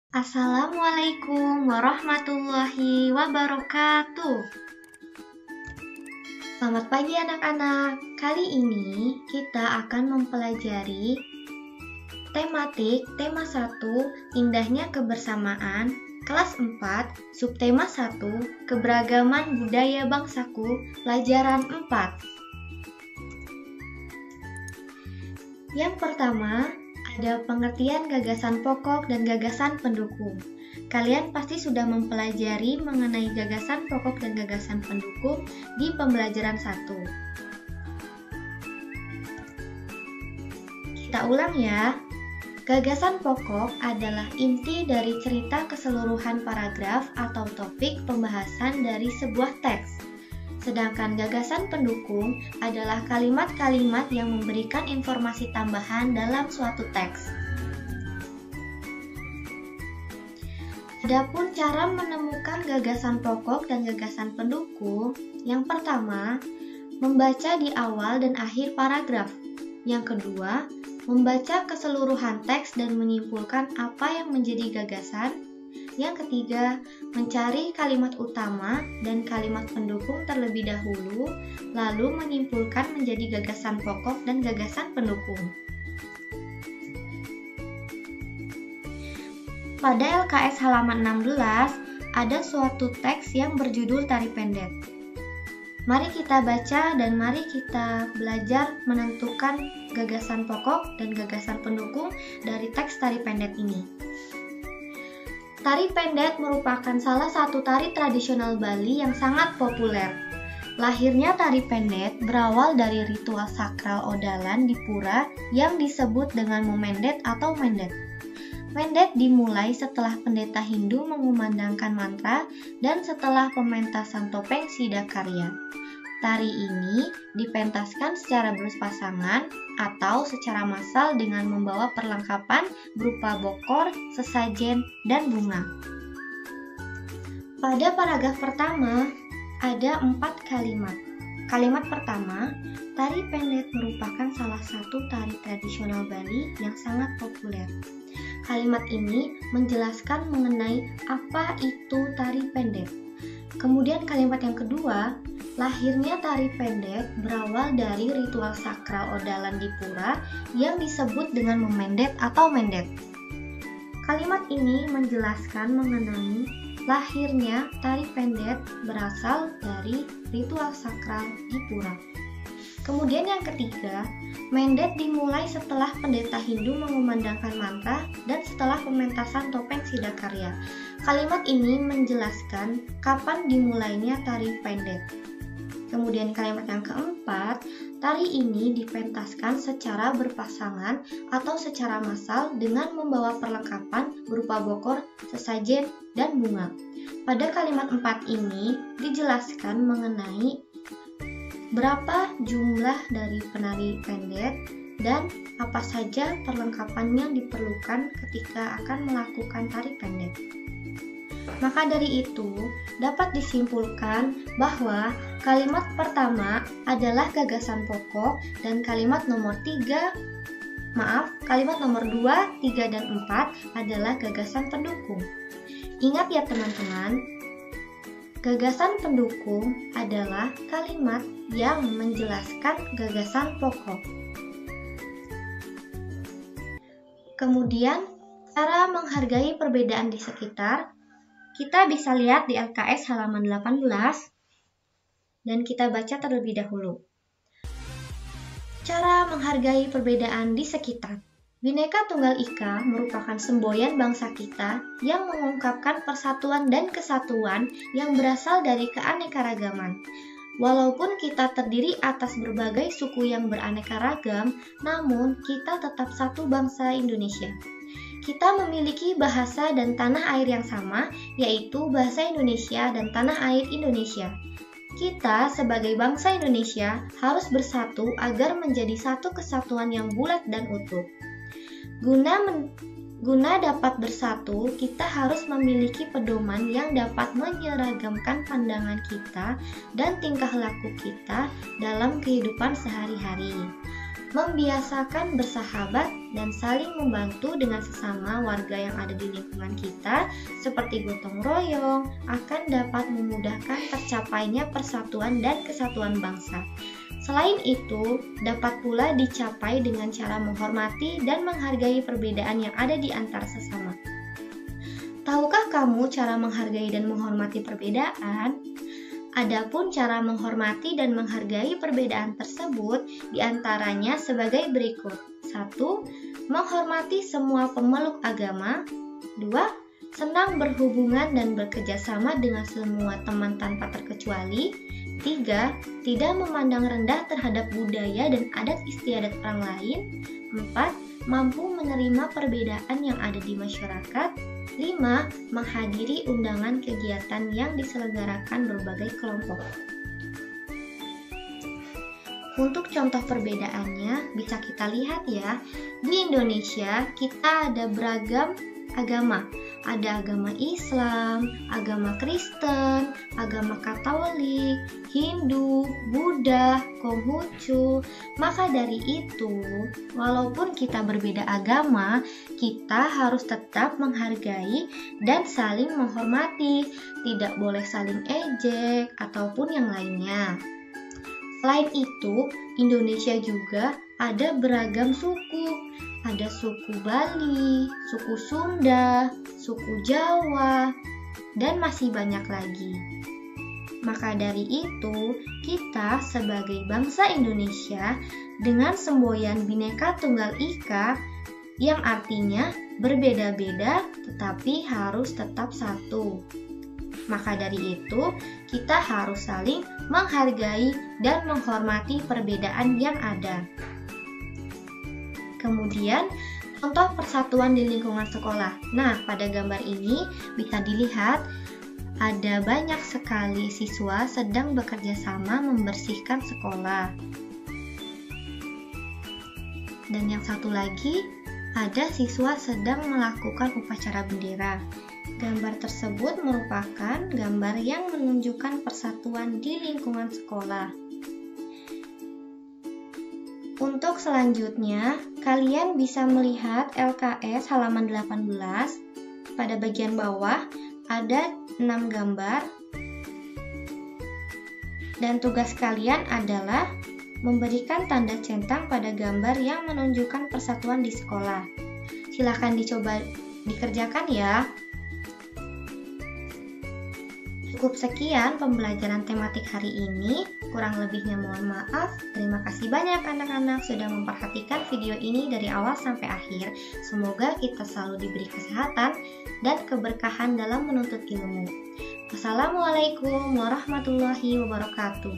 Assalamualaikum warahmatullahi wabarakatuh. Selamat pagi anak-anak. Kali ini kita akan mempelajari tema 1, Indahnya Kebersamaan, kelas 4, subtema 1, Keberagaman Budaya Bangsaku, pelajaran 4. Yang pertama, ada pengertian gagasan pokok dan gagasan pendukung. Kalian pasti sudah mempelajari mengenai gagasan pokok dan gagasan pendukung di pembelajaran 1. Kita ulang ya. Gagasan pokok adalah inti dari cerita keseluruhan paragraf atau topik pembahasan dari sebuah teks. Sedangkan gagasan pendukung adalah kalimat-kalimat yang memberikan informasi tambahan dalam suatu teks. Adapun cara menemukan gagasan pokok dan gagasan pendukung, yang pertama, membaca di awal dan akhir paragraf. Yang kedua, membaca keseluruhan teks dan menyimpulkan apa yang menjadi gagasan. Yang ketiga, mencari kalimat utama dan kalimat pendukung terlebih dahulu, lalu menyimpulkan menjadi gagasan pokok dan gagasan pendukung. Pada LKS halaman 16, ada suatu teks yang berjudul Tari Pendet. Mari kita baca dan mari kita belajar menentukan gagasan pokok dan gagasan pendukung dari teks Tari Pendet ini. Tari Pendet merupakan salah satu tari tradisional Bali yang sangat populer. Lahirnya Tari Pendet berawal dari ritual sakral Odalan di Pura yang disebut dengan memendet atau mendet. Mendet dimulai setelah pendeta Hindu mengumandangkan mantra dan setelah pementasan topeng Sidakarya. Tari ini dipentaskan secara berpasangan atau secara massal dengan membawa perlengkapan berupa bokor, sesajen, dan bunga. Pada paragraf pertama, ada 4 kalimat. Kalimat pertama, Tari Pendet merupakan salah satu tari tradisional Bali yang sangat populer. Kalimat ini menjelaskan mengenai apa itu Tari Pendet. Kemudian kalimat yang kedua, lahirnya Tari Pendet berawal dari ritual sakral Odalan di Pura yang disebut dengan memendet atau mendet. Kalimat ini menjelaskan mengenai lahirnya Tari Pendet berasal dari ritual sakral di Pura. Kemudian yang ketiga, mendet dimulai setelah pendeta Hindu mengumandangkan mantra dan setelah pementasan topeng Sidakarya. Kalimat ini menjelaskan kapan dimulainya Tari Pendet. Kemudian kalimat yang keempat, tari ini dipentaskan secara berpasangan atau secara massal dengan membawa perlengkapan berupa bokor, sesajen, dan bunga. Pada kalimat 4 ini dijelaskan mengenai berapa jumlah dari penari pendet dan apa saja perlengkapan yang diperlukan ketika akan melakukan tari pendet. Maka dari itu, dapat disimpulkan bahwa kalimat pertama adalah gagasan pokok dan kalimat nomor 2, 3, dan 4 adalah gagasan pendukung. Ingat ya teman-teman, gagasan pendukung adalah kalimat yang menjelaskan gagasan pokok. Kemudian, cara menghargai perbedaan di sekitar, kita bisa lihat di LKS halaman 18 dan kita baca terlebih dahulu. Cara menghargai perbedaan di sekitar. Bhinneka Tunggal Ika merupakan semboyan bangsa kita yang mengungkapkan persatuan dan kesatuan yang berasal dari keanekaragaman. Walaupun kita terdiri atas berbagai suku yang beraneka ragam, namun kita tetap satu bangsa Indonesia. Kita memiliki bahasa dan tanah air yang sama, yaitu bahasa Indonesia dan tanah air Indonesia. Kita sebagai bangsa Indonesia harus bersatu agar menjadi satu kesatuan yang bulat dan utuh. Guna dapat bersatu, kita harus memiliki pedoman yang dapat menyeragamkan pandangan kita dan tingkah laku kita dalam kehidupan sehari-hari. membiasakan bersahabat dan saling membantu dengan sesama warga yang ada di lingkungan kita seperti gotong royong akan dapat memudahkan tercapainya persatuan dan kesatuan bangsa. Selain itu, dapat pula dicapai dengan cara menghormati dan menghargai perbedaan yang ada di antara sesama. Tahukah kamu cara menghargai dan menghormati perbedaan? Adapun cara menghormati dan menghargai perbedaan tersebut diantaranya sebagai berikut. 1. Menghormati semua pemeluk agama. 2. Senang berhubungan dan bekerjasama dengan semua teman tanpa terkecuali. 3. Tidak memandang rendah terhadap budaya dan adat istiadat orang lain. 4. Mampu menerima perbedaan yang ada di masyarakat. 5. Menghadiri undangan kegiatan yang diselenggarakan berbagai kelompok. Untuk contoh perbedaannya bisa kita lihat ya. Di Indonesia kita ada beragam agama. Ada agama Islam, agama Kristen, agama Katolik, Hindu, Buddha, Konghucu. Maka dari itu, walaupun kita berbeda agama, kita harus tetap menghargai dan saling menghormati. Tidak boleh saling ejek ataupun yang lainnya. Selain itu, Indonesia juga ada beragam suku. Ada suku Bali, suku Sunda, suku Jawa, dan masih banyak lagi. Maka dari itu, kita sebagai bangsa Indonesia dengan semboyan Bhinneka Tunggal Ika yang artinya berbeda-beda tetapi harus tetap satu. Maka dari itu, kita harus saling menghargai dan menghormati perbedaan yang ada. Kemudian, contoh persatuan di lingkungan sekolah. Nah, pada gambar ini bisa dilihat ada banyak sekali siswa sedang bekerja sama membersihkan sekolah. Dan yang satu lagi, ada siswa sedang melakukan upacara bendera. Gambar tersebut merupakan gambar yang menunjukkan persatuan di lingkungan sekolah. Untuk selanjutnya, kalian bisa melihat LKS halaman 18. Pada bagian bawah ada 6 gambar. Dan tugas kalian adalah memberikan tanda centang pada gambar yang menunjukkan persatuan di sekolah. Silahkan dicoba dikerjakan ya. Cukup sekian pembelajaran tematik hari ini. Kurang lebihnya mohon maaf. Terima kasih banyak anak-anak sudah memperhatikan video ini dari awal sampai akhir. Semoga kita selalu diberi kesehatan dan keberkahan dalam menuntut ilmu. Wassalamualaikum warahmatullahi wabarakatuh.